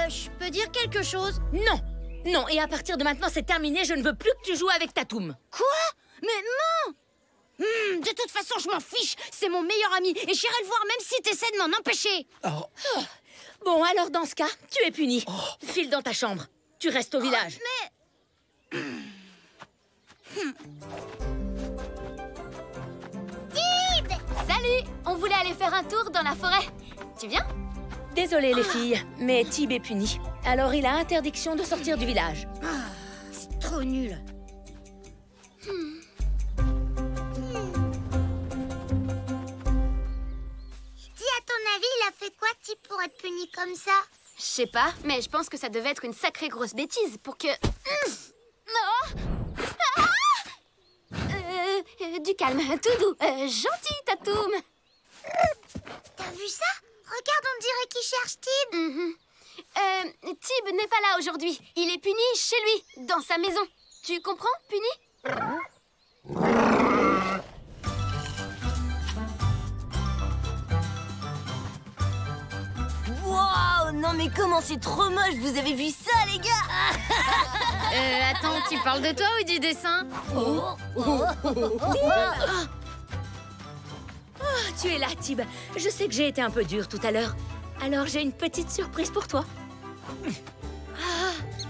Je peux dire quelque chose? Non. Non, et à partir de maintenant, c'est terminé, je ne veux plus que tu joues avec Tatoum. Quoi? Mais non! De toute façon, je m'en fiche. C'est mon meilleur ami et j'irai le voir même si t'essaies de m'en empêcher. Oh. Bon, alors dans ce cas, tu es puni. File dans ta chambre. Tu restes au village. Mais... Tib! Salut! On voulait aller faire un tour dans la forêt. Tu viens? Désolée les filles, mais Tib est puni. Alors il a interdiction de sortir du village. C'est trop nul. À ton avis, il a fait quoi, Tib, pour être puni comme ça? Je sais pas, mais je pense que ça devait être une sacrée grosse bêtise pour que... Non! Du calme, tout doux. Gentil, Tatoum. T'as vu ça? Regarde, on dirait qu'il cherche Tib. Tib n'est pas là aujourd'hui. Il est puni chez lui, dans sa maison. Tu comprends, puni? Wow, non mais comment c'est trop moche, vous avez vu ça les gars? Attends, tu parles de toi ou du dessin? Tu es là, Tib. Je sais que j'ai été un peu dure tout à l'heure. Alors j'ai une petite surprise pour toi.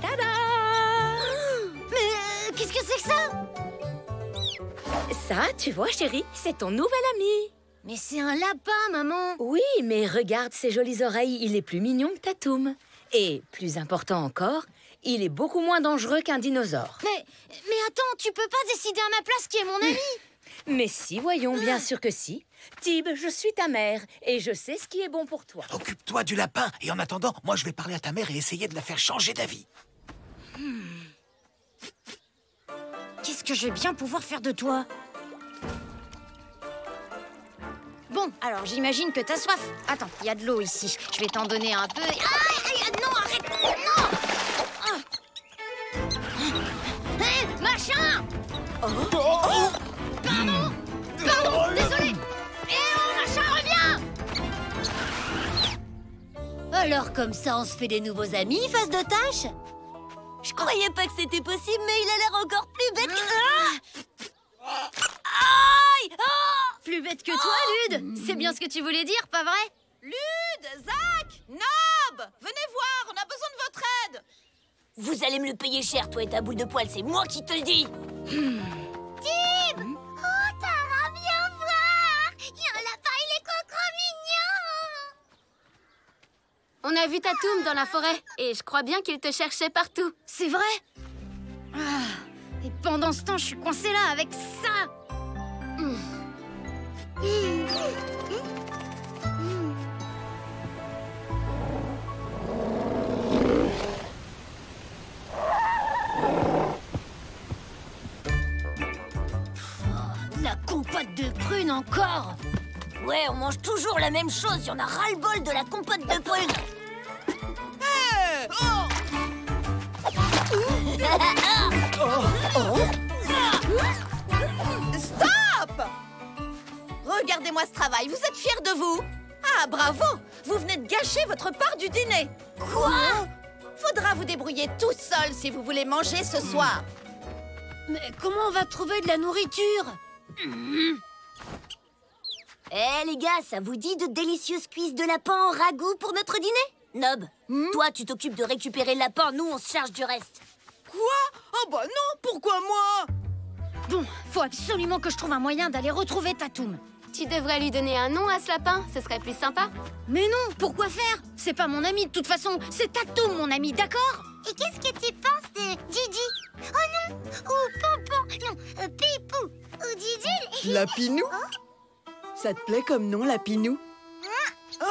Tada! Mais qu'est-ce que c'est que ça? Ça, tu vois, chérie, c'est ton nouvel ami. Mais c'est un lapin, maman. Oui, mais regarde ses jolies oreilles, il est plus mignon que Tatoum. Et, plus important encore, il est beaucoup moins dangereux qu'un dinosaure. Mais attends, tu peux pas décider à ma place qui est mon ami. Mais si, voyons, bien sûr que si. Tib, je suis ta mère et je sais ce qui est bon pour toi. Occupe-toi du lapin et en attendant, moi je vais parler à ta mère et essayer de la faire changer d'avis. Qu'est-ce que je vais bien pouvoir faire de toi? Bon, alors j'imagine que t'as soif. Attends, il y a de l'eau ici. Je vais t'en donner un peu. Non, arrête! Non! Hé, machin! Pardon, désolé! Machin, reviens! Alors comme ça, on se fait des nouveaux amis, face de tâche? Je croyais pas que c'était possible, mais il a l'air encore plus bête que... Aïe! Plus bête que toi, Lude! C'est bien ce que tu voulais dire, pas vrai? Lude, Zach, Nob, venez voir, on a besoin de votre aide. Vous allez me le payer cher, toi et ta boule de poil, c'est moi qui te le dis. Tib! Oh, Tara, viens voir! Il y a un lapin, il est trop mignon! On a vu Tatoum dans la forêt et je crois bien qu'il te cherchait partout. C'est vrai? Et pendant ce temps, je suis coincée là avec ça! La compote de prunes encore? Ouais, on mange toujours la même chose, il y en a ras-le-bol de la compote de prunes. Stop! Regardez-moi ce travail, vous êtes fiers de vous? Ah, bravo! Vous venez de gâcher votre part du dîner. Quoi? Faudra vous débrouiller tout seul si vous voulez manger ce soir. Mais comment on va trouver de la nourriture? Eh les gars, ça vous dit de délicieuses cuisses de lapin en ragoût pour notre dîner? Nob, toi, tu t'occupes de récupérer le lapin, nous, on se charge du reste. Quoi? Oh bah non, pourquoi moi? Bon, faut absolument que je trouve un moyen d'aller retrouver Tatoum. Tu devrais lui donner un nom à ce lapin, ce serait plus sympa. Mais non, pourquoi faire? C'est pas mon ami de toute façon, c'est Tatoum mon ami, d'accord? Et qu'est-ce que tu penses de Gigi? Oh non! Ou Pompon! Non, Pipou! Ou Didi? Lapinou? Ça te plaît comme nom, Lapinou? C'est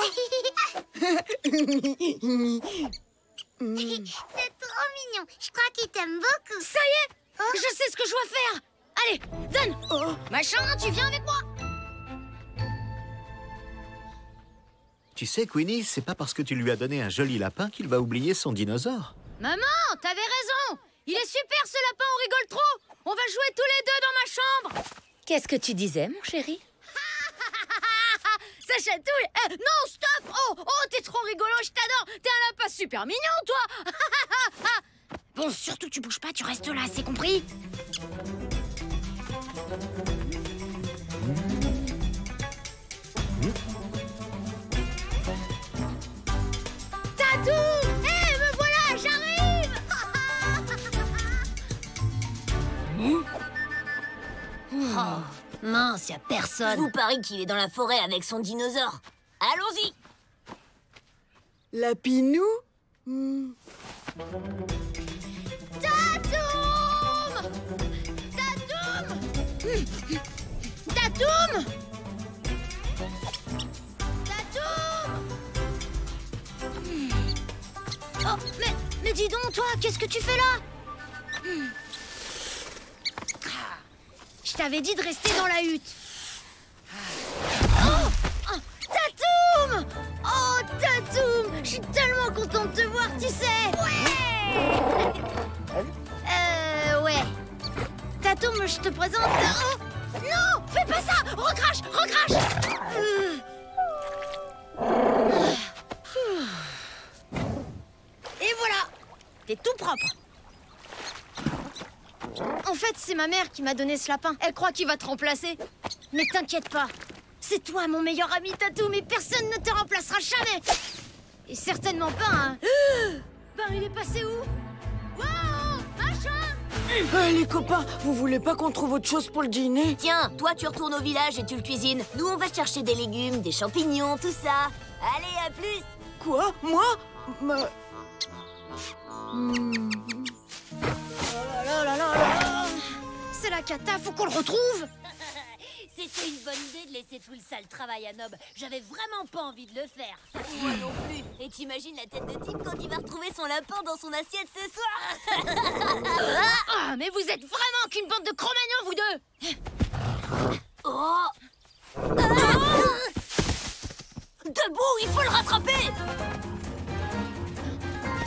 trop mignon. Je crois qu'il t'aime beaucoup. Ça y est, je sais ce que je dois faire. Allez, donne. Machin, tu viens avec moi. Tu sais, Queenie, c'est pas parce que tu lui as donné un joli lapin qu'il va oublier son dinosaure. Maman, t'avais raison. Il est super ce lapin, on rigole trop. On va jouer tous les deux dans ma chambre. Qu'est-ce que tu disais, mon chéri? Ça chatouille. Non, stop. Oh, t'es trop rigolo, je t'adore. T'es un lapin super mignon, toi. Bon, surtout tu bouges pas, tu restes là, c'est compris? Tatou! Me voilà, j'arrive. Oh, mince, y a personne. Je vous parie qu'il est dans la forêt avec son dinosaure. Allons-y. Lapinou? Tatoum! Tatoum! Tatoum! Tatoum! Oh, mais dis donc, toi, qu'est-ce que tu fais là? Je t'avais dit de rester dans la hutte. Tatoum! Oh, Tatoum! Je suis tellement contente de te voir, tu sais! Ouais. Tatoum, je te présente... Oh! Non! Fais pas ça! Recrache! Recrache! Et voilà! T'es tout propre. En fait, c'est ma mère qui m'a donné ce lapin. Elle croit qu'il va te remplacer. Mais t'inquiète pas. C'est toi, mon meilleur ami, Tatoum, et personne ne te remplacera jamais. Et certainement pas un... Ben, il est passé où? Wow! Machin! Les copains, vous voulez pas qu'on trouve autre chose pour le dîner? Tiens, toi, tu retournes au village et tu le cuisines. Nous, on va chercher des légumes, des champignons, tout ça. Allez, à plus! Quoi? Moi? C'est la cata, faut qu'on le retrouve. C'était une bonne idée de laisser tout le sale travail à Nob. J'avais vraiment pas envie de le faire. Moi non plus. Et t'imagines la tête de Tim quand il va retrouver son lapin dans son assiette ce soir? Ah, mais vous êtes vraiment qu'une bande de cro-magnons, vous deux. Oh! Debout, il faut le rattraper!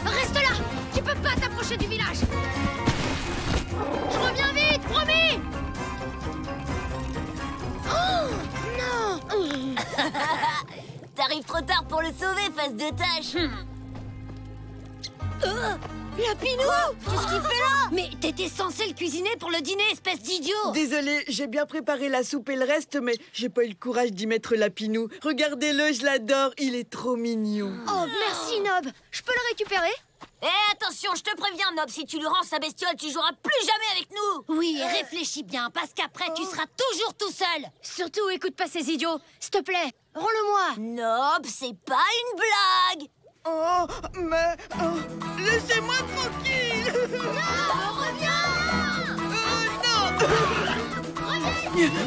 Reste là! Tu peux pas t'approcher du village! Je reviens vite, promis! Oh! Non! T'arrives trop tard pour le sauver, face de tâche! Lapinou! Qu'est-ce qu'il fait là? Mais t'étais censé le cuisiner pour le dîner, espèce d'idiot! Désolé, j'ai bien préparé la soupe et le reste, mais j'ai pas eu le courage d'y mettre Lapinou. Regardez-le, je l'adore, il est trop mignon. Oh, merci, Nob! Je peux le récupérer? Eh, attention, je te préviens, Nob, si tu lui rends sa bestiole, tu joueras plus jamais avec nous! Oui, réfléchis bien, parce qu'après, tu seras toujours tout seul! Surtout, écoute pas ces idiots! S'il te plaît, rends-le-moi! Nob, c'est pas une blague! Oh, mais... laissez-moi tranquille. Non, reviens!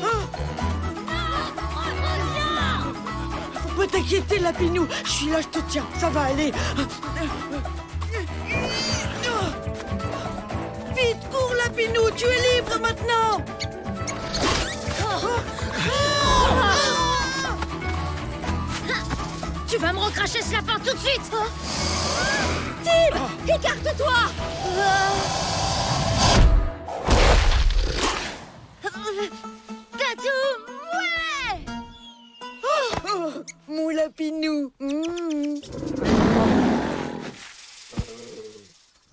Non. Faut pas t'inquiéter, Lapinou. Je suis là, je te tiens. Ça va aller. Vite, cours, Lapinou. Tu es libre maintenant. Tu vas me recracher ce lapin tout de suite! Tim! Écarte-toi! Tatoum! Ouais! Oh, mon Lapinou.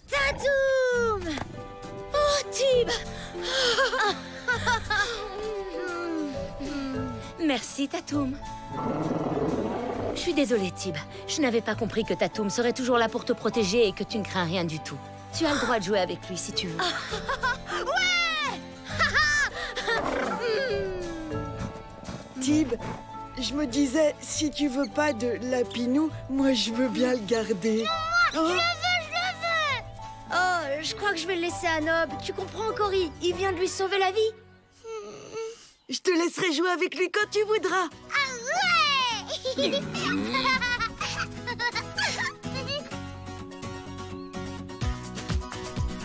Tatoum! Oh, Tim! Merci, Tatoum. Je suis désolée, Tib. Je n'avais pas compris que Tatoum serait toujours là pour te protéger et que tu ne crains rien du tout. Tu as le droit de jouer avec lui si tu veux. Tib, je me disais, si tu veux pas de Lapinou, moi je veux bien le garder. Je le veux. Oh, je crois que je vais le laisser à Nob. Tu comprends, Cory? Il vient de lui sauver la vie. Je te laisserai jouer avec lui quand tu voudras.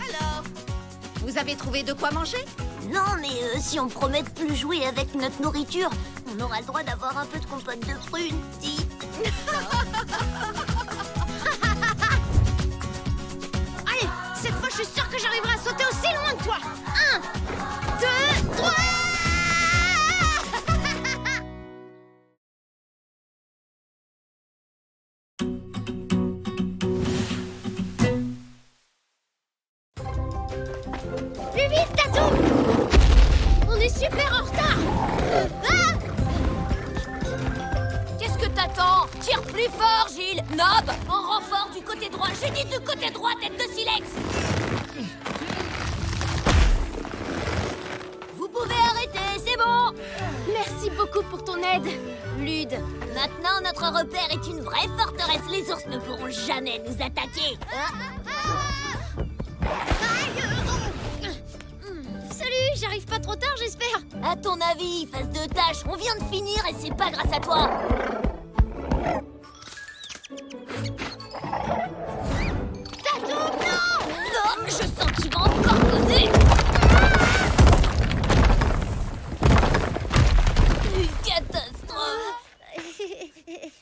Alors, vous avez trouvé de quoi manger? Non, mais si on promet de plus jouer avec notre nourriture, on aura le droit d'avoir un peu de compote de prunes, dis. Allez, cette fois, je suis sûre que j'arriverai à sauter aussi loin que toi. 1, 2, 3. Plus vite, Tatoum! On est super en retard! Qu'est-ce que t'attends? Tire plus fort, Gilles! Nob, en renfort du côté droit! J'ai dit du côté droit, tête de silex! Vous pouvez arrêter, c'est bon! Merci beaucoup pour ton aide, Lude. Maintenant, notre repère est une vraie forteresse. Les ours ne pourront jamais nous attaquer. Salut, j'arrive pas trop tard, j'espère. À ton avis, face de tâche, on vient de finir et c'est pas grâce à toi. Tatoum, non! Non, je sens qu'il va encore causer. Une catastrophe.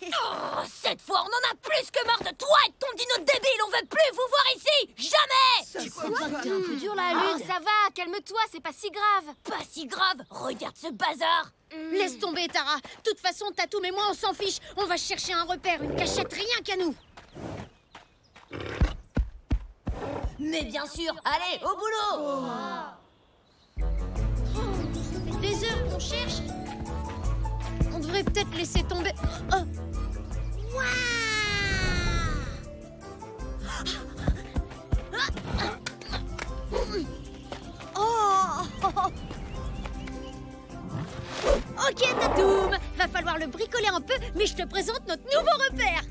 Oh, cette fois, on en a plus que marre de toi et de ton dino débile. On veut plus vous voir ici. Jamais. Tu crois que t'es un peu dur là, Lude? Ça va, calme-toi, c'est pas si grave. Pas si grave. Regarde ce bazar. Laisse tomber, Tara. De toute façon, Tatoum et moi, on s'en fiche. On va chercher un repère, une cachette, rien qu'à nous. Mais bien sûr. Allez, au boulot. Ça fait des heures qu'on cherche. On devrait peut-être laisser tomber. Oh. Oh. Ok, Tatoum. Va falloir le bricoler un peu, mais je te présente notre nouveau repère.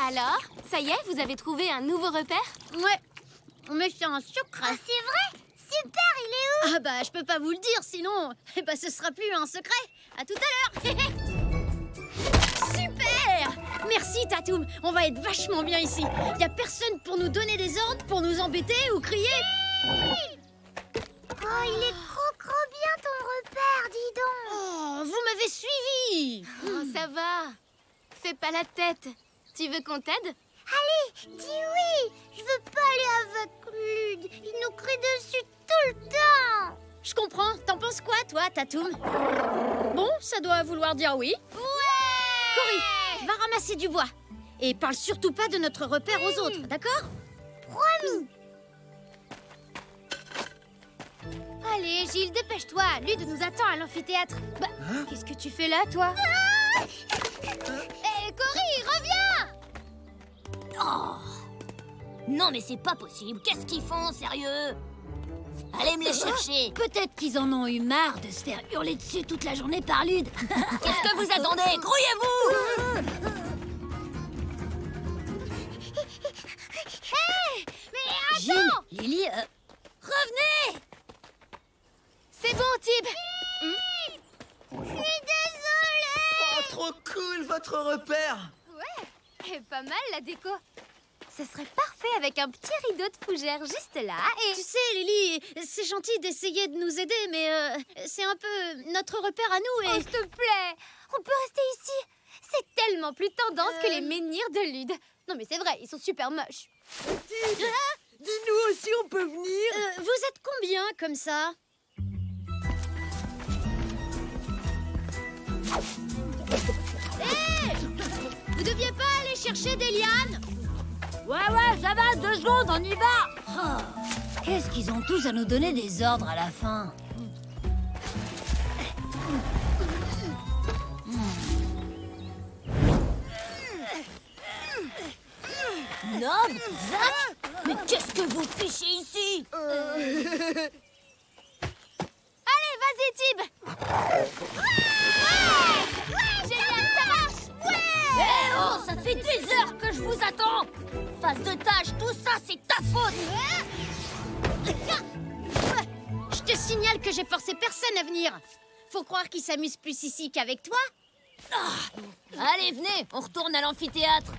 Alors, ça y est, vous avez trouvé un nouveau repère? Ouais, mais c'est un secret. Ah, c'est vrai? Super, il est où? Ah bah, je peux pas vous le dire, sinon, ce sera plus un secret. À tout à l'heure. Super! Merci, Tatoum. On va être vachement bien ici. Y a personne pour nous donner des ordres, pour nous embêter ou crier. Oh, il est trop bien ton repère, dis donc. Oh, vous m'avez suivi. Oh, ça va. Fais pas la tête. Tu veux qu'on t'aide? Allez, dis oui. Je veux pas aller avec Lude. Il nous crie dessus tout le temps. Je comprends. T'en penses quoi, toi, Tatoum? Bon, ça doit vouloir dire oui. Ouais! Cory, va ramasser du bois. Et parle surtout pas de notre repère aux autres, d'accord? Promis. Allez, Gilles, dépêche-toi. Lude nous attend à l'amphithéâtre. Bah, qu'est-ce que tu fais là, toi? Hé, Cory, reviens! Oh. Non, mais c'est pas possible. Qu'est-ce qu'ils font, sérieux? Allez me les chercher. Peut-être qu'ils en ont eu marre de se faire hurler dessus toute la journée par Lude. Qu'est-ce que vous attendez? Grouillez-vous! Hé, mais attends! Gilles, Lily, revenez! C'est bon, Tib. Je suis désolée! Oh, trop cool, votre repère! Ouais, pas mal la déco. Ce serait parfait avec un petit rideau de fougère juste là et... Tu sais, Lily, c'est gentil d'essayer de nous aider, mais c'est un peu notre repère à nous et... Oh, s'il te plaît, on peut rester ici. C'est tellement plus tendance que les menhirs de Lude. Non mais c'est vrai, ils sont super moches. Dis-nous aussi, on peut venir. vous êtes combien comme ça? Hé! Vous deviez pas aller chercher des lianes? Ouais, ça va, 2 secondes, on y va. Oh, qu'est-ce qu'ils ont tous à nous donner des ordres à la fin? Nob, Zack, mais qu'est-ce que vous fichez ici? Allez, vas-y, Tib. Ouais, génial, ça marche. Eh oh, ça fait des heures que je vous attends. Face de tâche, tout ça, c'est ta faute. Je te signale que j'ai forcé personne à venir. Faut croire qu'il s'amuse plus ici qu'avec toi. Allez, venez, on retourne à l'amphithéâtre.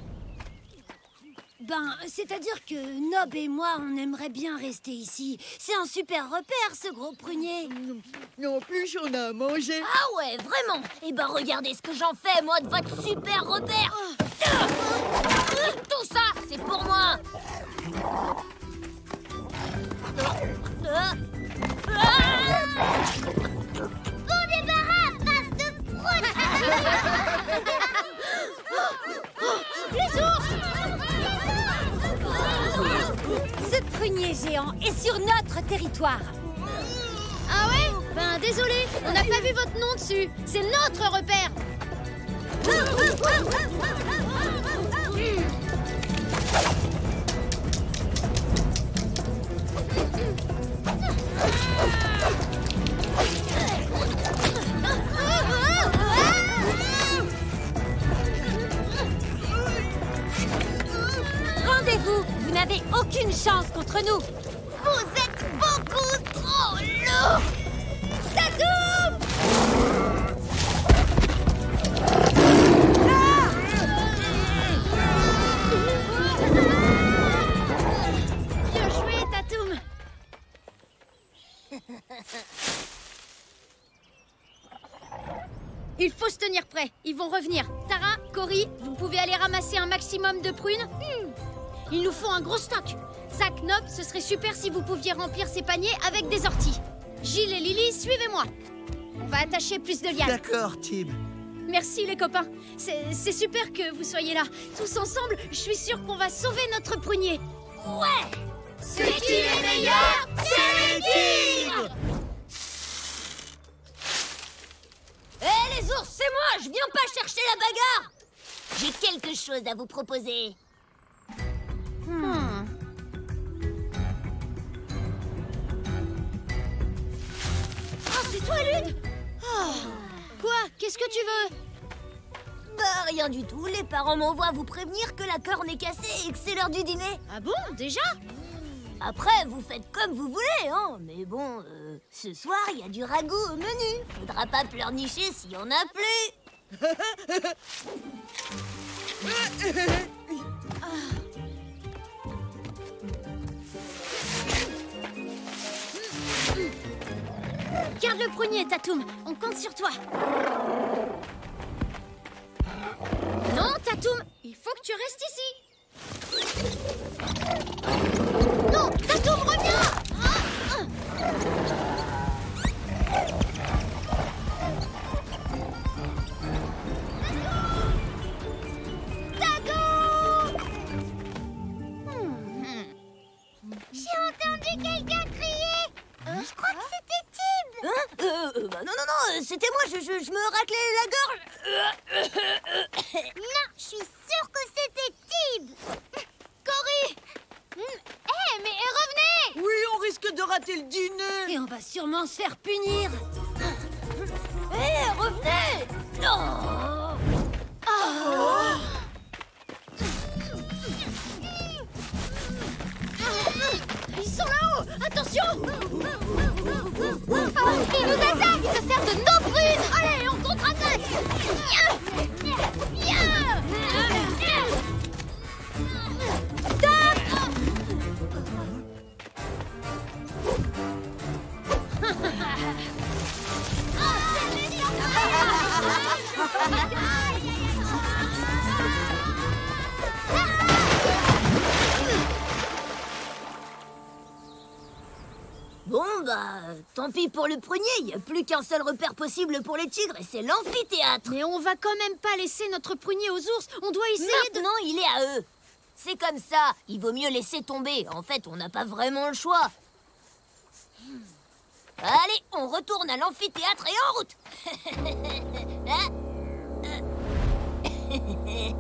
Ben, c'est-à-dire que Nob et moi, on aimerait bien rester ici. C'est un super repère, ce gros prunier. En plus, on a à manger. Ah ouais, vraiment. Eh ben, regardez ce que j'en fais, moi, de votre super repère. Et tout ça, c'est pour moi. Bon débarras, face de prune. Les ours! Ce prunier géant est sur notre territoire. Ah ouais? Ben désolé, on n'a pas vu votre nom dessus. C'est notre repère. Rendez-vous, vous n'avez aucune chance contre nous. Vous êtes beaucoup trop lourd. Tatoum! Bien joué, Tatoum. Il faut se tenir prêt, ils vont revenir. Tara, Cory, vous pouvez aller ramasser un maximum de prunes? Il nous faut un gros stock. Zack, Nob, ce serait super si vous pouviez remplir ces paniers avec des orties. Gilles et Lily, suivez-moi. On va attacher plus de lianes. D'accord, Tib. Merci les copains. C'est super que vous soyez là. Tous ensemble, je suis sûre qu'on va sauver notre prunier. Ouais. C'est qui les meilleurs? C'est les tigres. Eh les ours, c'est moi. Je viens pas chercher la bagarre. J'ai quelque chose à vous proposer. Oh, c'est toi, Lune? Quoi? Qu'est-ce que tu veux? Bah rien du tout, les parents m'envoient vous prévenir que la corne est cassée et que c'est l'heure du dîner. Ah bon, déjà? Après, vous faites comme vous voulez, hein. Mais bon, ce soir, il y a du ragoût au menu. Faudra pas pleurnicher s'il y en a plus. Garde le prunier, Tatoum. On compte sur toi. Non, Tatoum, il faut que tu restes ici. Non, Tatoum, reviens. J'ai entendu quelqu'un crier. Je crois que c'était Tib. Bah non, c'était moi, je me raclais la gorge. Non, je suis sûre que c'était Tib. Cory. Mais revenez! Oui, on risque de rater le dîner. Et on va sûrement se faire punir. Hé, revenez! Non! Ils sont là-haut. Attention. Ils nous attaquent! Ils se servent de nos prunes! Allez, on contre-attaque. Bon, bah, tant pis pour le prunier, il n'y a plus qu'un seul repère possible pour les tigres et c'est l'amphithéâtre. Mais on va quand même pas laisser notre prunier aux ours. On doit essayer Maintenant, il est à eux. C'est comme ça, il vaut mieux laisser tomber. En fait, on n'a pas vraiment le choix. Allez, on retourne à l'amphithéâtre et en route.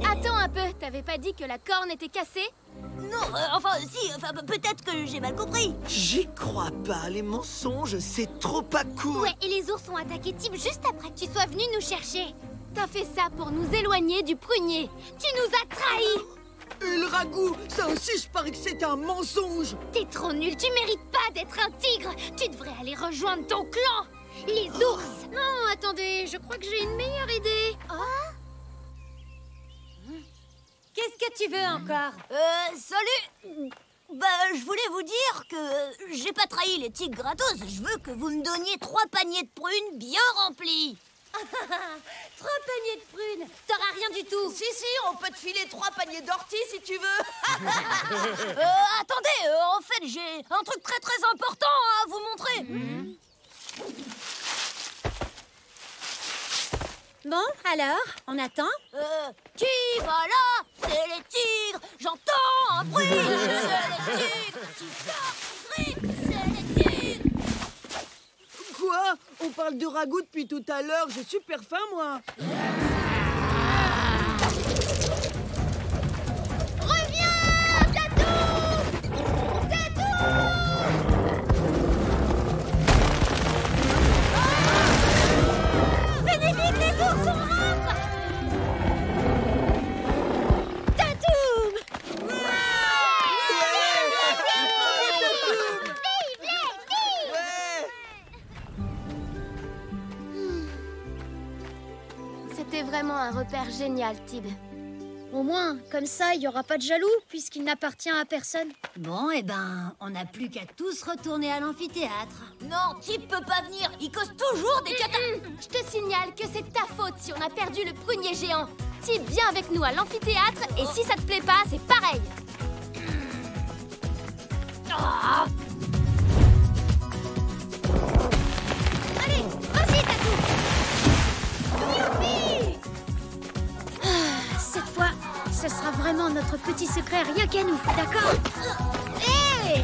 Attends un un peu. T'avais pas dit que la corne était cassée? Non, peut-être que j'ai mal compris. J'y crois pas, les mensonges, c'est trop pas cool. Ouais, et les ours ont attaqué Tib juste après que tu sois venu nous chercher. T'as fait ça pour nous éloigner du prunier. Tu nous as trahis. Et le ragoût, ça aussi, je parie que c'est un mensonge. T'es trop nul, tu mérites pas d'être un tigre. Tu devrais aller rejoindre ton clan, les ours. Non, attendez, je crois que j'ai une meilleure idée. Qu'est-ce que tu veux encore? Salut. Je voulais vous dire que j'ai pas trahi les tigres gratos. Je veux que vous me donniez 3 paniers de prunes bien remplis. 3 paniers de prunes, t'auras rien du tout. Si, on peut te filer 3 paniers d'orties si tu veux. Attendez, en fait, j'ai un truc très très important à vous montrer. Bon, alors, on attend? Qui va là? C'est les tigres. J'entends un bruit. C'est les tigres qui sortent. C'est les tigres. Quoi? On parle de ragoût depuis tout à l'heure, j'ai super faim, moi. Reviens, Tatou! Tatou! Venez vite, les ours, on rentre! Tatoum! C'était vraiment un repère génial, Tib. Au moins, comme ça, il y aura pas de jaloux, puisqu'il n'appartient à personne. Bon, on n'a plus qu'à tous retourner à l'amphithéâtre. Non, Tib peut pas venir. Il cause toujours des Je te signale que c'est ta faute si on a perdu le prunier géant. Tib, viens avec nous à l'amphithéâtre et si ça te plaît pas, c'est pareil. Allez, vas-y, Tatou! Cette fois, ce sera vraiment notre petit secret rien qu'à nous, d'accord? Hé!